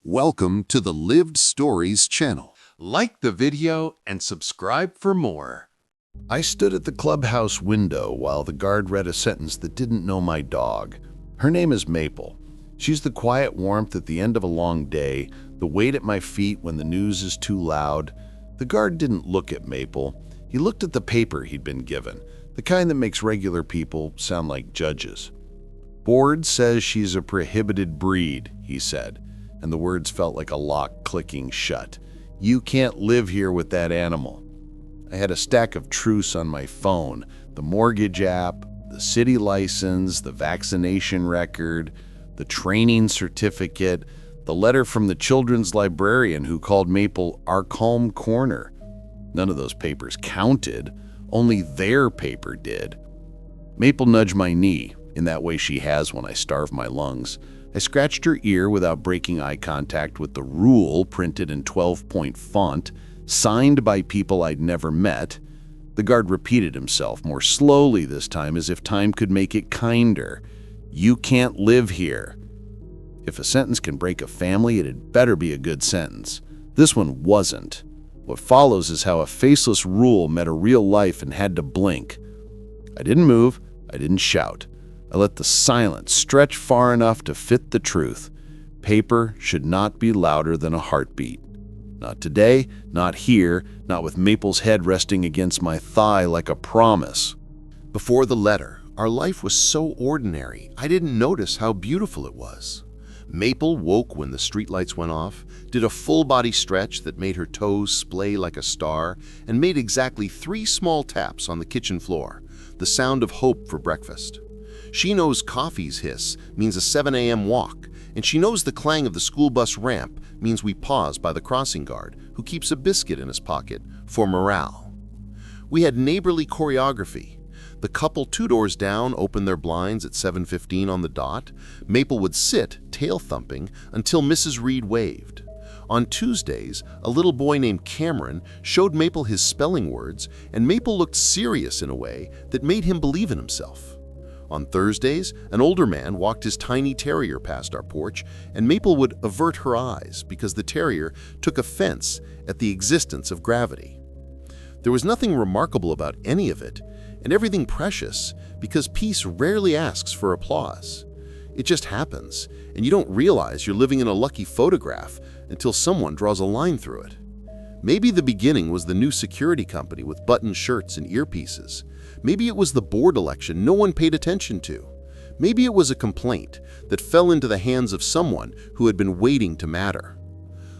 Welcome to the Lived Stories channel. Like the video and subscribe for more. I stood at the clubhouse window while the guard read a sentence that didn't know my dog. Her name is Maple. She's the quiet warmth at the end of a long day, the weight at my feet when the news is too loud. The guard didn't look at Maple. He looked at the paper he'd been given, the kind that makes regular people sound like judges. "Board says she's a prohibited breed," he said, and the words felt like a lock clicking shut. "You can't live here with that animal." I had a stack of truce on my phone, the mortgage app, the city license, the vaccination record, the training certificate, the letter from the children's librarian who called Maple our calm corner. None of those papers counted, only their paper did. Maple nudged my knee, in that way she has when I starve my lungs. I scratched her ear without breaking eye contact with the rule printed in 12-point font, signed by people I'd never met. The guard repeated himself, more slowly this time, as if time could make it kinder. "You can't live here." If a sentence can break a family, it had better be a good sentence. This one wasn't. What follows is how a faceless rule met a real life and had to blink. I didn't move. I didn't shout. I let the silence stretch far enough to fit the truth. Paper should not be louder than a heartbeat. Not today, not here, not with Maple's head resting against my thigh like a promise. Before the letter, our life was so ordinary, I didn't notice how beautiful it was. Maple woke when the streetlights went off, did a full-body stretch that made her toes splay like a star, and made exactly 3 small taps on the kitchen floor, the sound of hope for breakfast. She knows coffee's hiss means a 7 a.m. walk, and she knows the clang of the school bus ramp means we pause by the crossing guard, who keeps a biscuit in his pocket for morale. We had neighborly choreography. The couple 2 doors down opened their blinds at 7:15 on the dot. Maple would sit, tail-thumping, until Mrs. Reed waved. On Tuesdays, a little boy named Cameron showed Maple his spelling words, and Maple looked serious in a way that made him believe in himself. On Thursdays, an older man walked his tiny terrier past our porch, and Maple would avert her eyes because the terrier took offense at the existence of gravity. There was nothing remarkable about any of it, and everything precious, because peace rarely asks for applause. It just happens, and you don't realize you're living in a lucky photograph until someone draws a line through it. Maybe the beginning was the new security company with button shirts and earpieces. Maybe it was the board election no one paid attention to. Maybe it was a complaint that fell into the hands of someone who had been waiting to matter.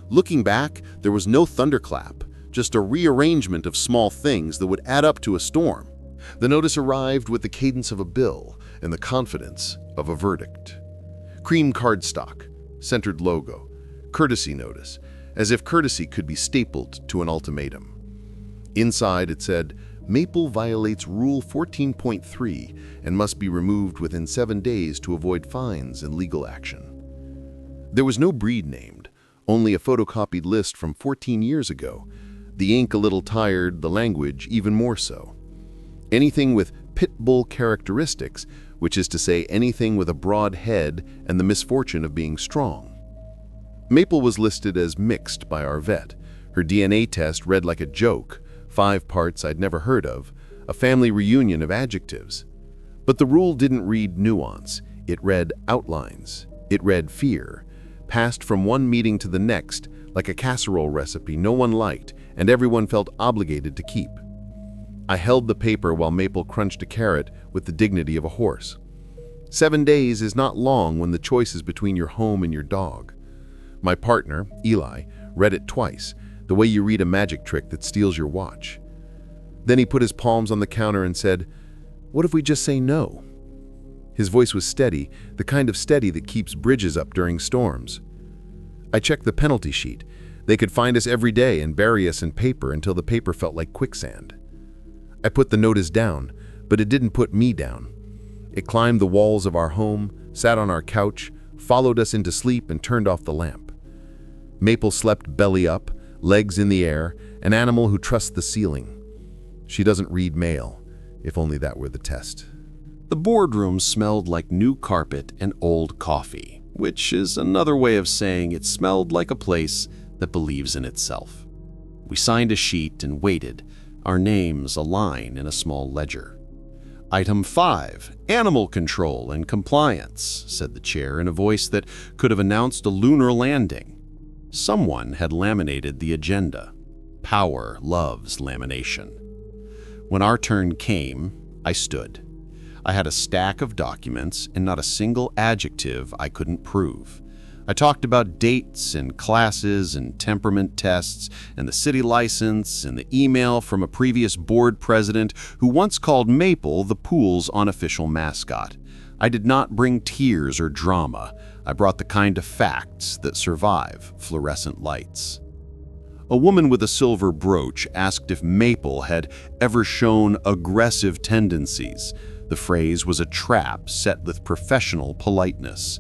Looking back, there was no thunderclap, just a rearrangement of small things that would add up to a storm. The notice arrived with the cadence of a bill and the confidence of a verdict. Cream cardstock, centered logo, courtesy notice, as if courtesy could be stapled to an ultimatum. Inside it said, "Maple violates Rule 14.3 and must be removed within 7 days to avoid fines and legal action." There was no breed named, only a photocopied list from 14 years ago. The ink a little tired, the language even more so. Anything with pit bull characteristics, which is to say anything with a broad head and the misfortune of being strong. Maple was listed as mixed by our vet. Her DNA test read like a joke, 5 parts I'd never heard of, a family reunion of adjectives. But the rule didn't read nuance, it read outlines, it read fear, passed from one meeting to the next like a casserole recipe no one liked and everyone felt obligated to keep. I held the paper while Maple crunched a carrot with the dignity of a horse. 7 days is not long when the choice is between your home and your dog. My partner, Eli, read it twice, the way you read a magic trick that steals your watch. Then he put his palms on the counter and said, "What if we just say no?" His voice was steady, the kind of steady that keeps bridges up during storms. I checked the penalty sheet. They could find us every day and bury us in paper until the paper felt like quicksand. I put the notice down, but it didn't put me down. It climbed the walls of our home, sat on our couch, followed us into sleep, and turned off the lamp. Maple slept belly up, legs in the air, an animal who trusts the ceiling. She doesn't read mail, if only that were the test. The boardroom smelled like new carpet and old coffee. which is another way of saying it smelled like a place that believes in itself. We signed a sheet and waited, our names a line in a small ledger. "Item 5, animal control and compliance," said the chair in a voice that could have announced a lunar landing. Someone had laminated the agenda. Power loves lamination. When our turn came, I stood. I had a stack of documents and not a single adjective I couldn't prove. I talked about dates and classes and temperament tests and the city license and the email from a previous board president who once called Maple the pool's unofficial mascot. I did not bring tears or drama. I brought the kind of facts that survive fluorescent lights. A woman with a silver brooch asked if Maple had ever shown aggressive tendencies. The phrase was a trap set with professional politeness.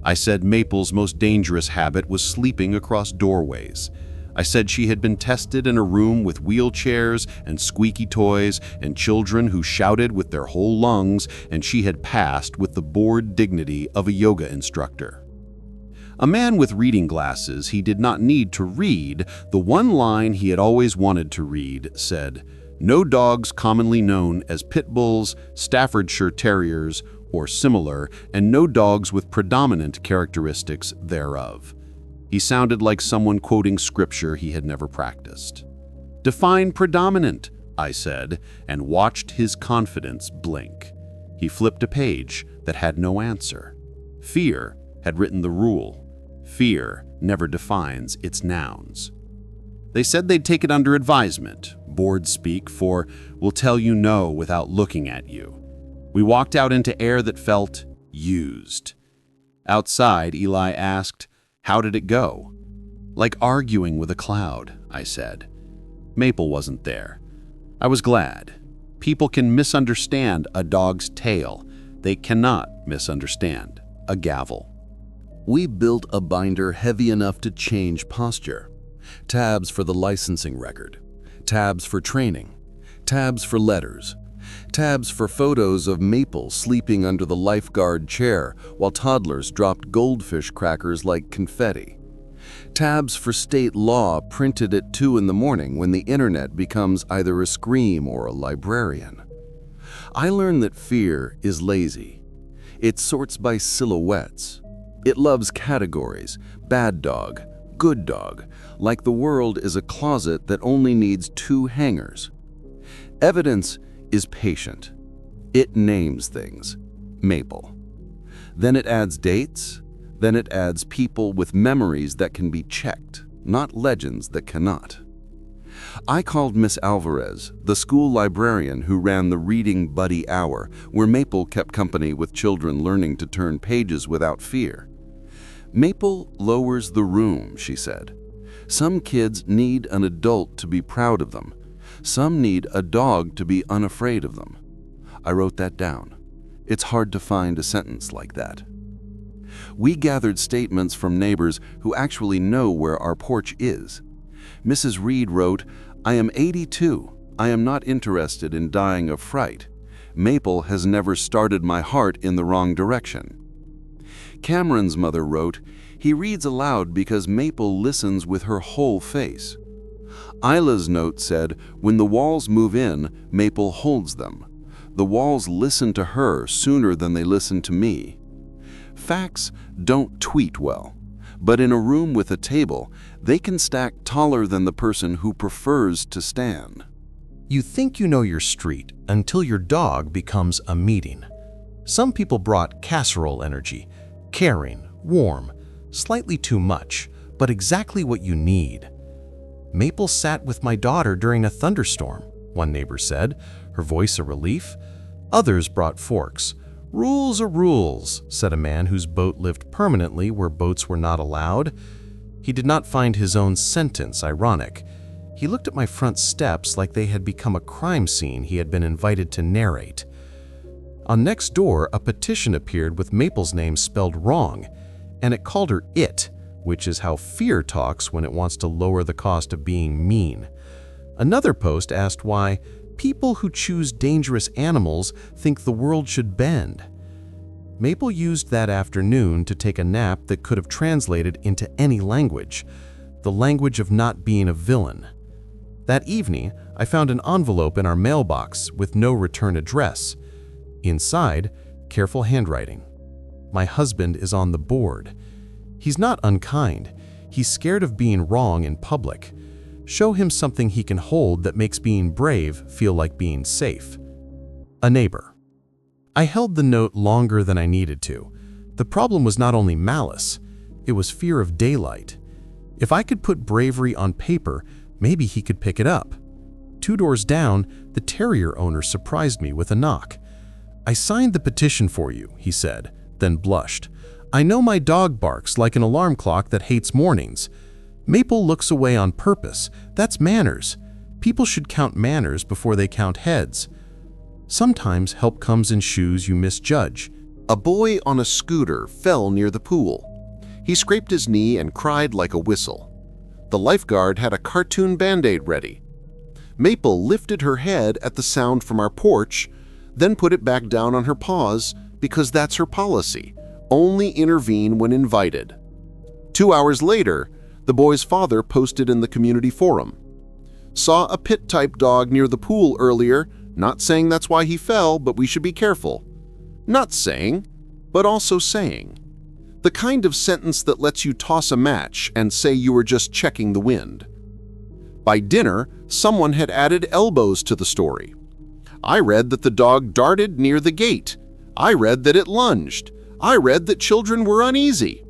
I said Maple's most dangerous habit was sleeping across doorways. I said she had been tested in a room with wheelchairs and squeaky toys and children who shouted with their whole lungs, and she had passed with the bored dignity of a yoga instructor. A man with reading glasses he did not need to read, the one line he had always wanted to read said, "No dogs commonly known as pit bulls, Staffordshire Terriers, or similar, and no dogs with predominant characteristics thereof." He sounded like someone quoting scripture he had never practiced. "Define predominant," I said, and watched his confidence blink. He flipped a page that had no answer. Fear had written the rule. Fear never defines its nouns. They said they'd take it under advisement, board speak for "we'll tell you no without looking at you." We walked out into air that felt used. Outside, Eli asked, "How did it go?" "Like arguing with a cloud," I said. Maple wasn't there. I was glad. People can misunderstand a dog's tail. They cannot misunderstand a gavel. We built a binder heavy enough to change posture. Tabs for the licensing record. Tabs for training. Tabs for letters. Tabs for photos of Maple sleeping under the lifeguard chair while toddlers dropped goldfish crackers like confetti. Tabs for state law printed at 2 in the morning when the internet becomes either a scream or a librarian. I learned that fear is lazy. It sorts by silhouettes. It loves categories, bad dog, good dog, like the world is a closet that only needs 2 hangers. Evidence is patient. It names things. Maple. Then it adds dates. Then it adds people with memories that can be checked, not legends that cannot. I called Miss Alvarez, the school librarian who ran the Reading Buddy Hour, where Maple kept company with children learning to turn pages without fear. "Maple lowers the room," she said. "Some kids need an adult to be proud of them. Some need a dog to be unafraid of them." I wrote that down. It's hard to find a sentence like that. We gathered statements from neighbors who actually know where our porch is. Mrs. Reed wrote, "I am 82. I am not interested in dying of fright. Maple has never started my heart in the wrong direction." Cameron's mother wrote, "He reads aloud because Maple listens with her whole face." Isla's note said, "When the walls move in, Maple holds them. The walls listen to her sooner than they listen to me." Facts don't tweet well, but in a room with a table, they can stack taller than the person who prefers to stand. You think you know your street until your dog becomes a meeting. Some people brought casserole energy, caring, warm, slightly too much, but exactly what you need. "Maple sat with my daughter during a thunderstorm," one neighbor said, her voice a relief. Others brought forks. "Rules are rules," said a man whose boat lived permanently where boats were not allowed. He did not find his own sentence ironic. He looked at my front steps like they had become a crime scene he had been invited to narrate. On next door, a petition appeared with Maple's name spelled wrong, and it called her "it," which is how fear talks when it wants to lower the cost of being mean. Another post asked why people who choose dangerous animals think the world should bend. Maple used that afternoon to take a nap that could have translated into any language, the language of not being a villain. That evening, I found an envelope in our mailbox with no return address. Inside, careful handwriting. My husband is on the board. He's not unkind. He's scared of being wrong in public. Show him something he can hold that makes being brave feel like being safe. A neighbor. I held the note longer than I needed to. The problem was not only malice, it was fear of daylight. If I could put bravery on paper, maybe he could pick it up. 2 doors down, the terrier owner surprised me with a knock. "I signed the petition for you," he said, then blushed. "I know my dog barks like an alarm clock that hates mornings. Maple looks away on purpose. That's manners. People should count manners before they count heads. Sometimes help comes in shoes you misjudge." A boy on a scooter fell near the pool. He scraped his knee and cried like a whistle. The lifeguard had a cartoon Band-Aid ready. Maple lifted her head at the sound from our porch, then put it back down on her paws because that's her policy. Only intervene when invited. 2 hours later, the boy's father posted in the community forum. "Saw a pit-type dog near the pool earlier, not saying that's why he fell, but we should be careful." Not saying, but also saying. The kind of sentence that lets you toss a match and say you were just checking the wind. By dinner, someone had added elbows to the story. I read that the dog darted near the gate. I read that it lunged. I read that children were uneasy.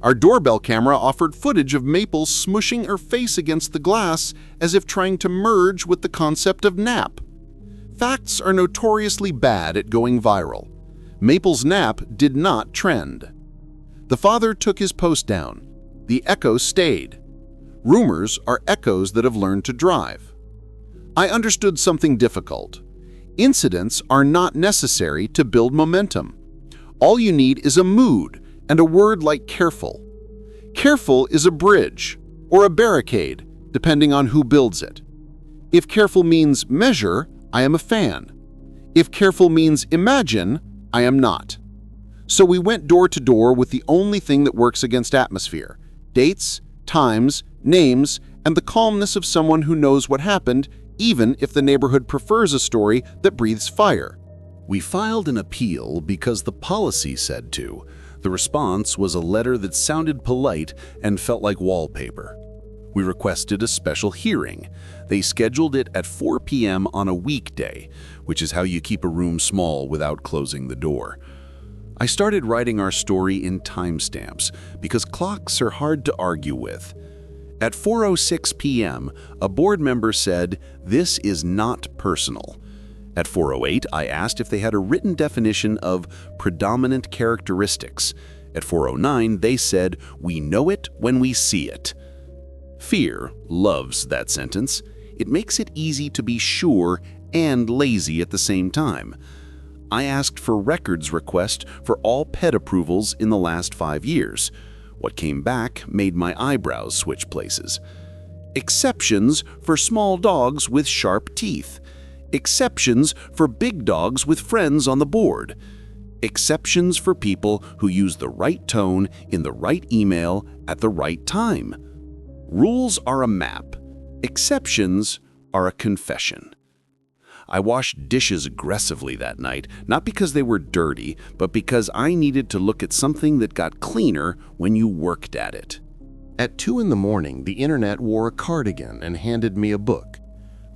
Our doorbell camera offered footage of Maple smushing her face against the glass as if trying to merge with the concept of nap. Facts are notoriously bad at going viral. Maple's nap did not trend. The father took his post down. The echo stayed. Rumors are echoes that have learned to drive. I understood something difficult. Incidents are not necessary to build momentum. All you need is a mood and a word like careful. Careful is a bridge or a barricade, depending on who builds it. If careful means measure, I am a fan. If careful means imagine, I am not. So we went door to door with the only thing that works against atmosphere: dates, times, names, and the calmness of someone who knows what happened, even if the neighborhood prefers a story that breathes fire. We filed an appeal because the policy said to. The response was a letter that sounded polite and felt like wallpaper. We requested a special hearing. They scheduled it at 4 p.m. on a weekday, which is how you keep a room small without closing the door. I started writing our story in timestamps because clocks are hard to argue with. At 4:06 p.m., a board member said, "This is not personal." At 4:08, I asked if they had a written definition of predominant characteristics. At 4:09, they said, "We know it when we see it." Fear loves that sentence. It makes it easy to be sure and lazy at the same time. I asked for records request for all pet approvals in the last 5 years. What came back made my eyebrows switch places. Exceptions for small dogs with sharp teeth. Exceptions for big dogs with friends on the board. Exceptions for people who use the right tone in the right email at the right time. Rules are a map. Exceptions are a confession. I washed dishes aggressively that night, not because they were dirty, but because I needed to look at something that got cleaner when you worked at it. At 2 in the morning, the internet wore a cardigan and handed me a book.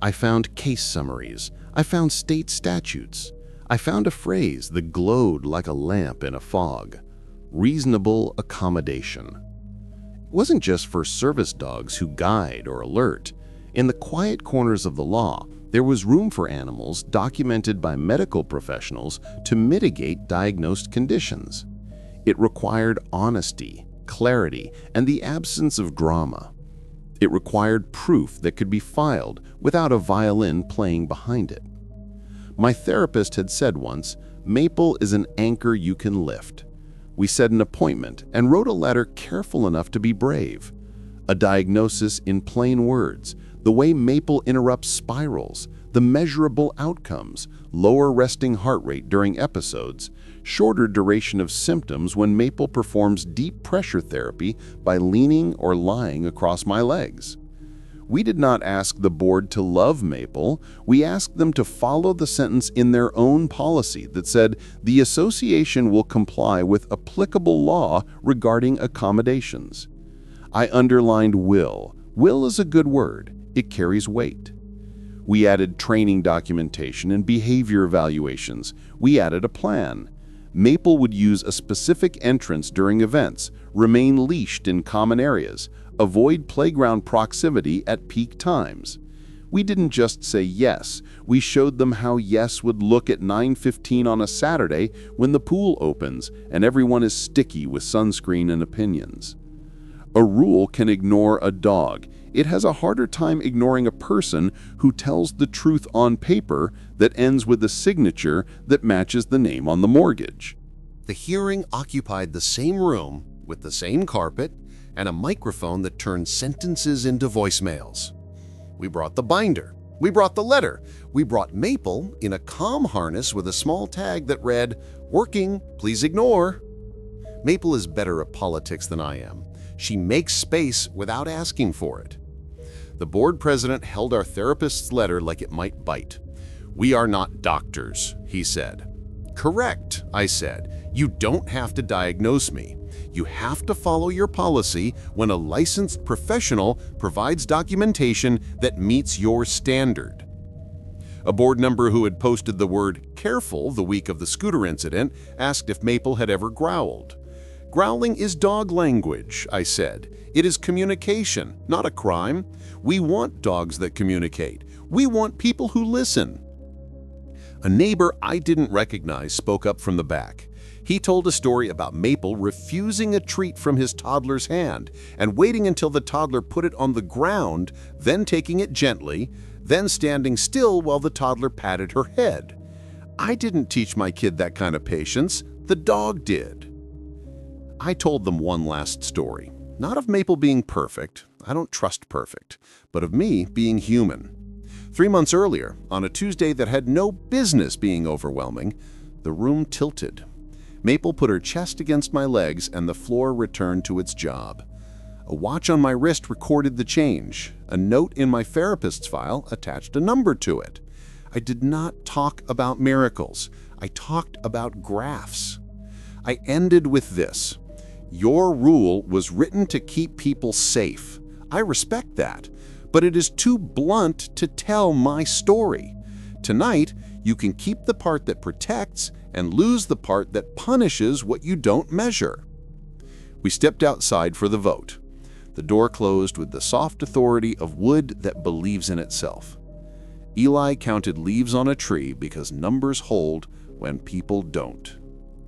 I found case summaries. I found state statutes. I found a phrase that glowed like a lamp in a fog: reasonable accommodation. It wasn't just for service dogs who guide or alert. In the quiet corners of the law, there was room for animals documented by medical professionals to mitigate diagnosed conditions. It required honesty, clarity, and the absence of drama. It required proof that could be filed without a violin playing behind it. My therapist had said once, "Maple is an anchor you can lift." We set an appointment and wrote a letter careful enough to be brave. A diagnosis in plain words, the way Maple interrupts spirals, the measurable outcomes, lower resting heart rate during episodes, shorter duration of symptoms when Maple performs deep pressure therapy by leaning or lying across my legs. We did not ask the board to love Maple, we asked them to follow the sentence in their own policy that said the association will comply with applicable law regarding accommodations. I underlined will. Will is a good word. It carries weight. We added training documentation and behavior evaluations. We added a plan. Maple would use a specific entrance during events, remain leashed in common areas, avoid playground proximity at peak times. We didn't just say yes, we showed them how yes would look at 9:15 on a Saturday when the pool opens and everyone is sticky with sunscreen and opinions. A rule can ignore a dog. It has a harder time ignoring a person who tells the truth on paper that ends with a signature that matches the name on the mortgage. The hearing occupied the same room with the same carpet and a microphone that turned sentences into voicemails. We brought the binder. We brought the letter. We brought Maple in a comm harness with a small tag that read, "Working, please ignore." Maple is better at politics than I am. She makes space without asking for it. The board president held our therapist's letter like it might bite. "We are not doctors," he said. "Correct," I said. "You don't have to diagnose me. You have to follow your policy when a licensed professional provides documentation that meets your standard." A board member who had posted the word "careful" the week of the scooter incident asked if Maple had ever growled. "Growling is dog language," I said. "It is communication, not a crime. We want dogs that communicate. We want people who listen." A neighbor I didn't recognize spoke up from the back. He told a story about Maple refusing a treat from his toddler's hand and waiting until the toddler put it on the ground, then taking it gently, then standing still while the toddler patted her head. I didn't teach my kid that kind of patience. The dog did. I told them one last story. Not of Maple being perfect, I don't trust perfect, but of me being human. 3 months earlier, on a Tuesday that had no business being overwhelming, the room tilted. Maple put her chest against my legs and the floor returned to its job. A watch on my wrist recorded the change. A note in my therapist's file attached a number to it. I did not talk about miracles. I talked about graphs. I ended with this. Your rule was written to keep people safe. I respect that, but it is too blunt to tell my story. Tonight, you can keep the part that protects and lose the part that punishes what you don't measure. We stepped outside for the vote. The door closed with the soft authority of wood that believes in itself. Eli counted leaves on a tree because numbers hold when people don't.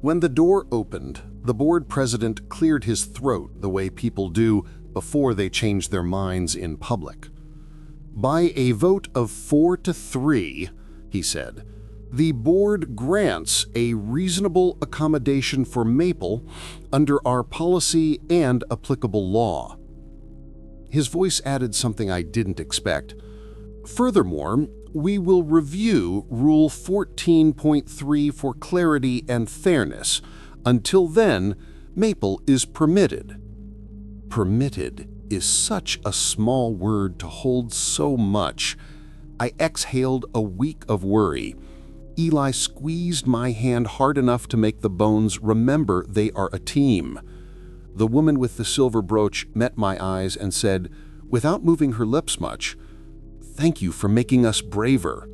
When the door opened, the board president cleared his throat the way people do before they change their minds in public. By a vote of 4-3, he said, the board grants a reasonable accommodation for Maple under our policy and applicable law. His voice added something I didn't expect. Furthermore, we will review Rule 14.3 for clarity and fairness. Until then, Maple is permitted. Permitted is such a small word to hold so much. I exhaled a week of worry. Eli squeezed my hand hard enough to make the bones remember they are a team. The woman with the silver brooch met my eyes and said, without moving her lips much, "Thank you for making us braver."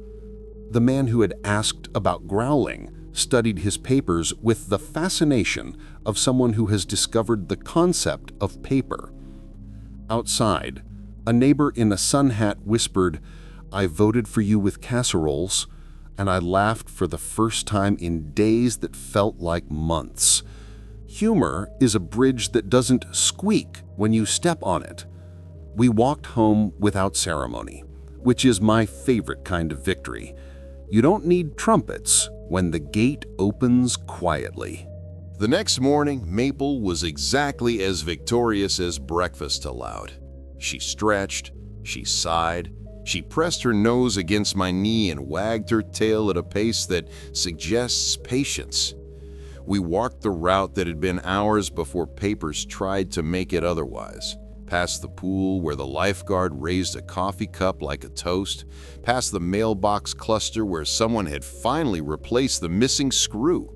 The man who had asked about growling studied his papers with the fascination of someone who has discovered the concept of paper. Outside, a neighbor in a sun hat whispered, "I voted for you with casseroles," and I laughed for the first time in days that felt like months. Humor is a bridge that doesn't squeak when you step on it. We walked home without ceremony, which is my favorite kind of victory. You don't need trumpets when the gate opens quietly. The next morning, Maple was exactly as victorious as breakfast allowed. She stretched, she sighed, she pressed her nose against my knee and wagged her tail at a pace that suggests patience. We walked the route that had been ours before papers tried to make it otherwise. Past the pool where the lifeguard raised a coffee cup like a toast, past the mailbox cluster where someone had finally replaced the missing screw,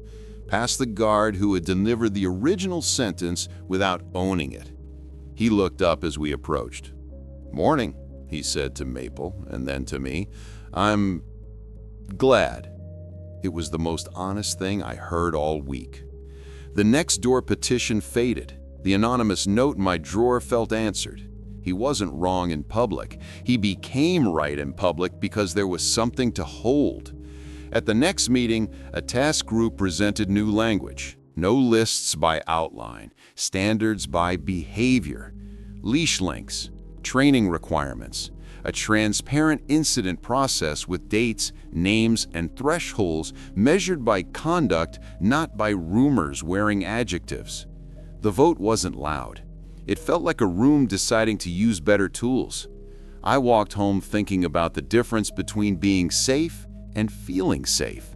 past the guard who had delivered the original sentence without owning it. He looked up as we approached. "Morning," he said to Maple, and then to me. "I'm glad." It was the most honest thing I heard all week. The next door petition faded. The anonymous note in my drawer felt answered. He wasn't wrong in public. He became right in public because there was something to hold. At the next meeting, a task group presented new language. No lists by outline, standards by behavior, leash lengths, training requirements, a transparent incident process with dates, names, and thresholds measured by conduct, not by rumors wearing adjectives. The vote wasn't loud. It felt like a room deciding to use better tools. I walked home thinking about the difference between being safe and feeling safe.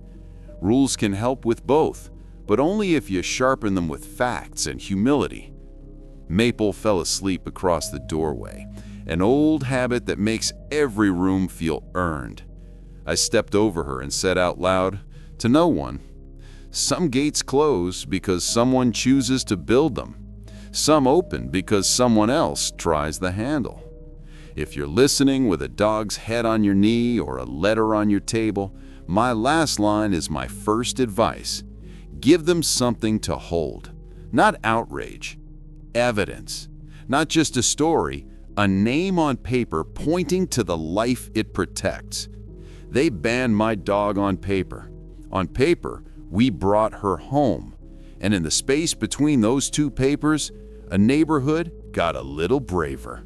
Rules can help with both, but only if you sharpen them with facts and humility. Maple fell asleep across the doorway, an old habit that makes every room feel earned. I stepped over her and said out loud, to no one, "Some gates close because someone chooses to build them. Some open because someone else tries the handle. If you're listening with a dog's head on your knee or a letter on your table, my last line is my first advice. Give them something to hold. Not outrage. Evidence. Not just a story, a name on paper pointing to the life it protects. They banned my dog on paper. On paper, we brought her home. And in the space between those two papers, a neighborhood got a little braver."